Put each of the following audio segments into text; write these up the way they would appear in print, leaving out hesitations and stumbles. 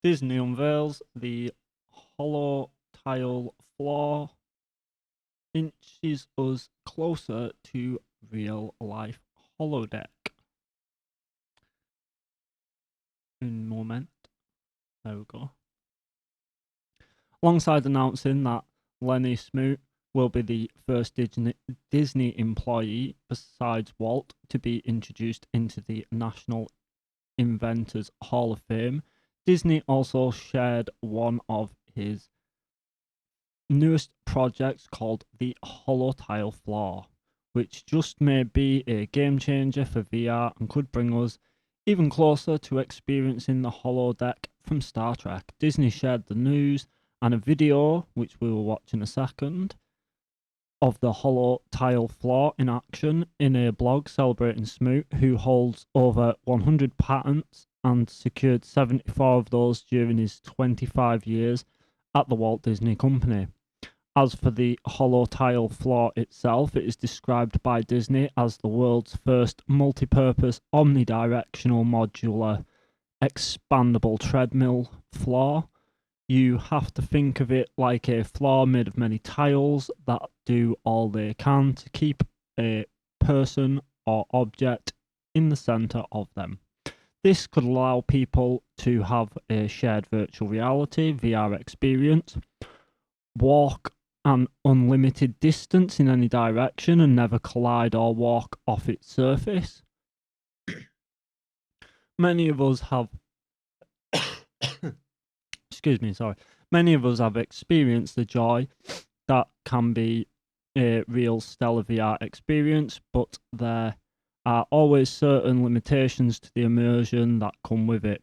Disney unveils the HoloTile floor, inches us closer to real-life holodeck. Un moment. There we go. Alongside announcing that Lanny Smoot will be the first Disney employee besides Walt to be introduced into the National Inventors Hall of Fame, Disney also shared one of his newest projects called the HoloTile floor, which just may be a game changer for VR and could bring us even closer to experiencing the holodeck from Star Trek. Disney shared the news and a video, which we will watch in a second, of the HoloTile floor in action in a blog celebrating Smoot, who holds over 100 patents and secured 74 of those during his 25 years at the Walt Disney Company. As for the HoloTile floor itself, it is described by Disney as the world's first multi-purpose, omnidirectional, modular, expandable treadmill floor. You have to think of it like a floor made of many tiles that do all they can to keep a person or object in the center of them. This could allow people to have a shared virtual reality VR experience, walk an unlimited distance in any direction and never collide or walk off its surface. Many of us have many of us have experienced the joy that can be a real stellar VR experience, but there are always certain limitations to the immersion that come with it.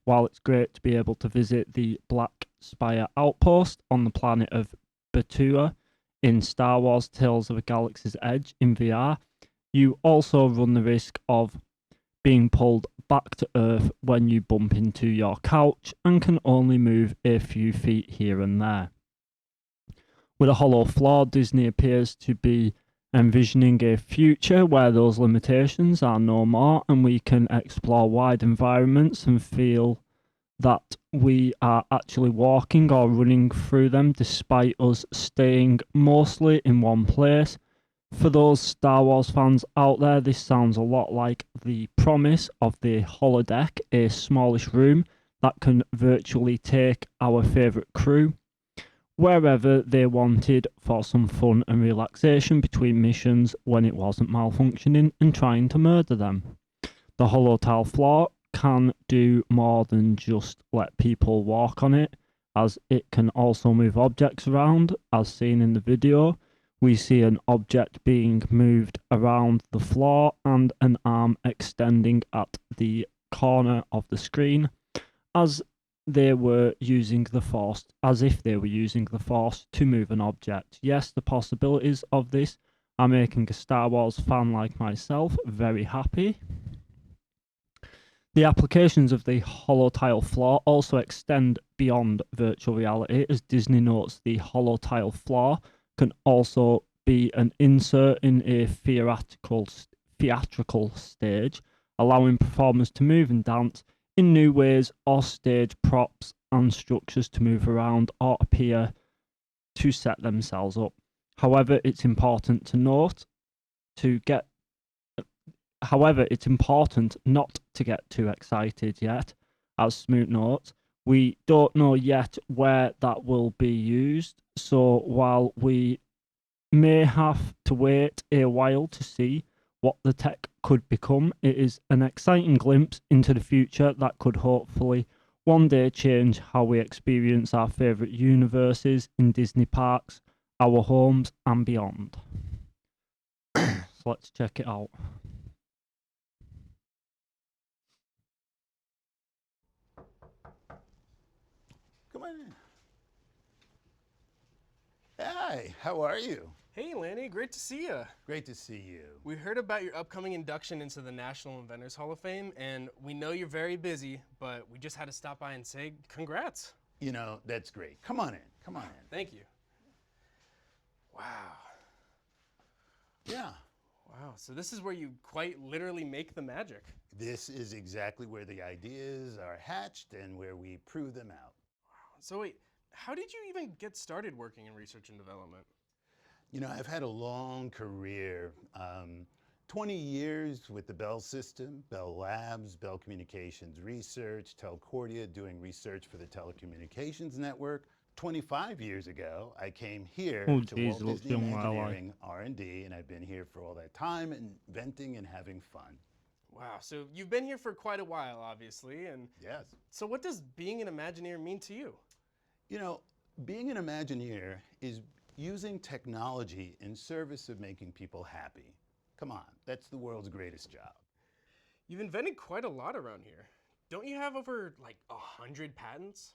While it's great to be able to visit the Black Spire outpost on the planet of Batua in Star Wars Tales of a Galaxy's Edge in VR, you also run the risk of being pulled back to Earth when you bump into your couch and can only move a few feet here and there. With a hollow floor, Disney appears to be envisioning a future where those limitations are no more and we can explore wide environments and feel that we are actually walking or running through them despite us staying mostly in one place. For those Star Wars fans out there, this sounds a lot like the promise of the holodeck, a smallish room that can virtually take our favourite crew wherever they wanted for some fun and relaxation between missions when it wasn't malfunctioning and trying to murder them. The HoloTile floor can do more than just let people walk on it, as it can also move objects around, as seen in the video. We see an object being moved around the floor and an arm extending at the corner of the screen as if they were using the force to move an object. Yes, the possibilities of this are making a Star Wars fan like myself very happy. The applications of the HoloTile floor also extend beyond virtual reality, as Disney notes the HoloTile floor can also be an insert in a theatrical stage, allowing performers to move and dance in new ways, or stage props and structures to move around or appear to set themselves up. However, it's important not to get too excited yet. As Smoot notes, we don't know yet where that will be used, so while we may have to wait a while to see what the tech could become, it is an exciting glimpse into the future that could hopefully one day change how we experience our favourite universes in Disney parks, our homes and beyond. So let's check it out. Come on in. Hi, how are you? Hey Lanny, great to see you. Great to see you. We heard about your upcoming induction into the National Inventors Hall of Fame, and we know you're very busy, but we just had to stop by and say congrats. You know, that's great. Come on in, come on in. Thank you. Wow. Yeah. Wow. Wow, so this is where you quite literally make the magic. This is exactly where the ideas are hatched and where we prove them out. So wait, how did you even get started working in research and development? You know, I've had a long career, 20 years with the Bell system, Bell Labs, Bell Communications Research, Telcordia doing research for the telecommunications network. 25 years ago, I came here Oh, to geez, Walt looks Disney young, like. Imagineering R&D, and I've been here for all that time, inventing and having fun. Wow, so you've been here for quite a while, obviously, and Yes. so what does being an Imagineer mean to you? You know, being an Imagineer is using technology in service of making people happy. Come on, that's the world's greatest job. You've invented quite a lot around here. Don't you have over like 100 patents?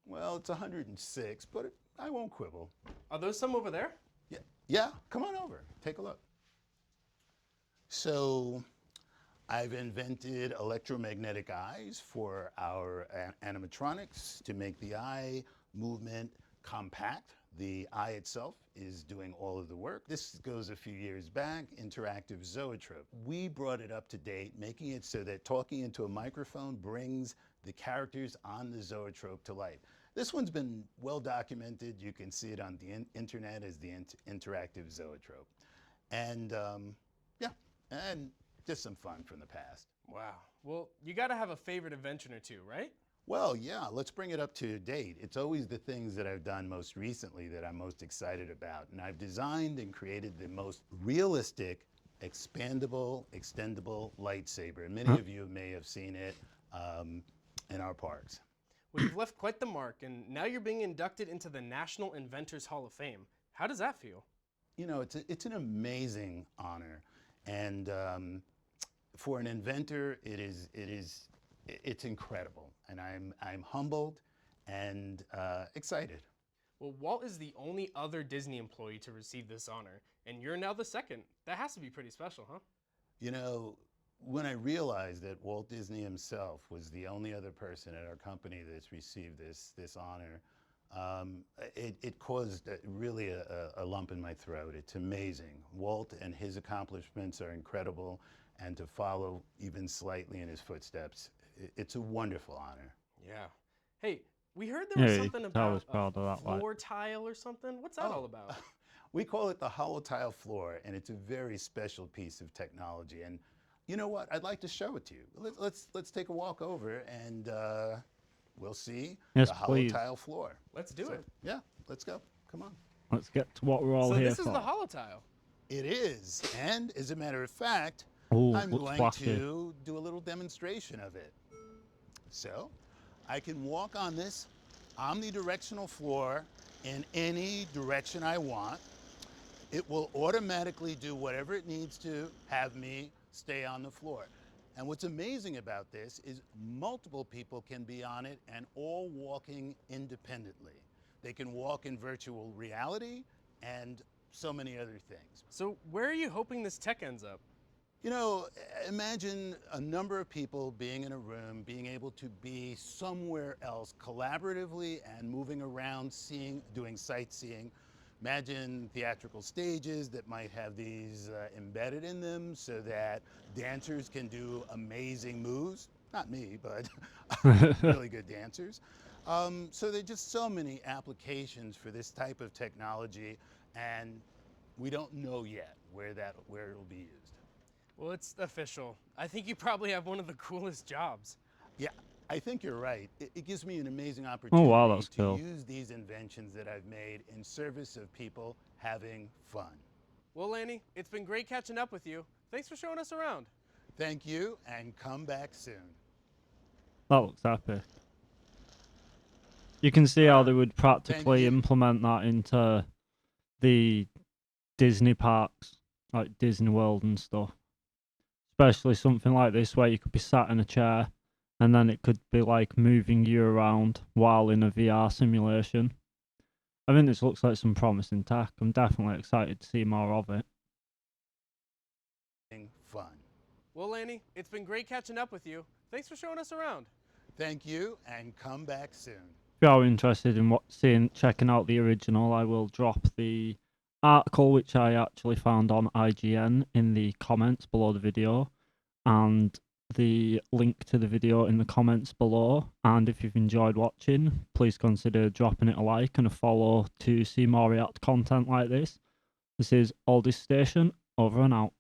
Well, it's 106, but I won't quibble. Are those some over there? Yeah, come on over, take a look. So, I've invented electromagnetic eyes for our animatronics to make the eye movement compact. The eye itself is doing all of the work. This goes a few years back, interactive zoetrope. We brought it up to date, making it so that talking into a microphone brings the characters on the zoetrope to life. This one's been well documented. You can see it on the internet as the interactive zoetrope. And yeah, and just some fun from the past. Wow. Well, you gotta have a favorite invention or two, right? Well, yeah, let's bring it up to date. It's always the things that I've done most recently that I'm most excited about. And I've designed and created the most realistic, expandable, extendable lightsaber. And many of you may have seen it in our parks. Well, you've left quite the mark, and now you're being inducted into the National Inventors Hall of Fame. How does that feel? You know, it's an amazing honor. And for an inventor, it's incredible. And I'm humbled and excited. Well, Walt is the only other Disney employee to receive this honor, and you're now the second. That has to be pretty special, huh? You know, when I realized that Walt Disney himself was the only other person at our company that's received this honor, it caused really a lump in my throat. It's amazing. Walt and his accomplishments are incredible, and to follow even slightly in his footsteps, it's a wonderful honor. Yeah. Hey, we heard there was Yeah, something I about was proud of that, like. floor tile or something. What's that all about? We call it the HoloTile floor, and it's a very special piece of technology. And you know what? I'd like to show it to you. Let's take a walk over, and we'll see Yes, the please. HoloTile floor. Let's do it. Yeah, let's go. Come on. Let's get to what we're all So here this is for. the HoloTile. It is, and as a matter of fact, Oh, I'm looks going flashy. to do a little demonstration of it. So, I can walk on this omnidirectional floor in any direction I want. It will automatically do whatever it needs to have me stay on the floor. And what's amazing about this is multiple people can be on it and all walking independently. They can walk in virtual reality and so many other things. So where are you hoping this tech ends up? You know, imagine a number of people being in a room, being able to be somewhere else collaboratively and moving around, doing sightseeing. Imagine theatrical stages that might have these embedded in them so that dancers can do amazing moves. Not me, but really good dancers. So there are just so many applications for this type of technology, and we don't know yet where it'll be used. Well, it's official. I think you probably have one of the coolest jobs. Yeah, I think you're right. It gives me an amazing opportunity that's to cool. use these inventions that I've made in service of people having fun. Well, Lanny, it's been great catching up with you. Thanks for showing us around. Thank you, and come back soon. That looks epic. You can see how they would practically you. implement that into the Disney parks, like Disney World and stuff. Especially something like this where you could be sat in a chair and then it could be like moving you around while in a VR simulation. I think this looks like some promising tech. I'm definitely excited to see more of it. Fun. Well, Lanny, it's been great catching up with you. Thanks for showing us around. Thank you, and come back soon. If you are interested in checking out the original, I will drop the article which I actually found on IGN in the comments below the video, and the link to the video in the comments below. And if you've enjoyed watching, please consider dropping it a like and a follow to see more React content like this. This is Aldyz Station, over and out.